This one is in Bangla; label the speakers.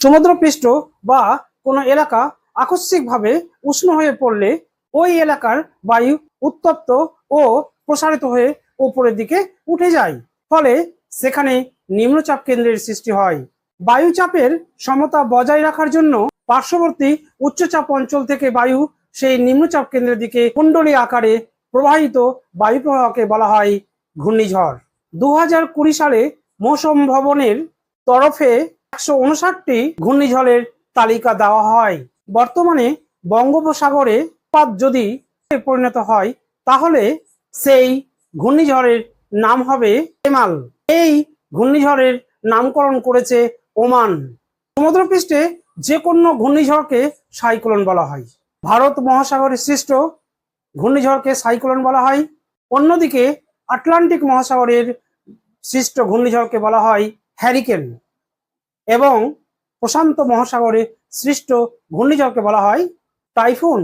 Speaker 1: সমুদ্রপৃষ্ঠ বা কোনো এলাকা আকস্মিকভাবে উষ্ণ হয়ে পড়লে ওই এলাকার বায়ু উত্তপ্ত ও প্রসারিত হয়ে উপরের দিকে উঠে যায়, ফলে সেখানে নিম্নচাপ কেন্দ্রের সৃষ্টি হয়। বায়ুচাপের সমতা বজায় রাখার জন্য পার্শ্ববর্তী উচ্চচাপ অঞ্চল থেকে বায়ু সেই নিম্নচাপ কেন্দ্রের দিকে কুণ্ডলী আকারে প্রবাহিত বায়ু প্রবাহকে বলা হয় ঘূর্ণিঝড়। 2020 সালে মৌসুম ভবনের তরফে 159টি ঘূর্ণিঝড়ের তালিকা দেওয়া হয়। বর্তমানে বঙ্গোপসাগরে যদি পরিণত হয় তাহলে সেই ঘূর্ণিঝড়ের নাম হবে এমাল। এই ঘূর্ণিঝড়ের নামকরণ করেছে ওমান। সমুদ্রপৃষ্ঠে যে কোনো ঘূর্ণিঝড়কে সাইক্লোন বলা হয়। ভারত মহাসাগরে সৃষ্ট ঘূর্ণিঝড়কে সাইক্লোন বলা হয়। অন্যদিকে আটলান্টিক মহাসাগরের সৃষ্ট ঘূর্ণিঝড়কে বলা হয় হ্যারিকেন এবং প্রশান্ত মহাসাগরে সৃষ্ট ঘূর্ণিঝড়কে বলা হয় টাইফুন।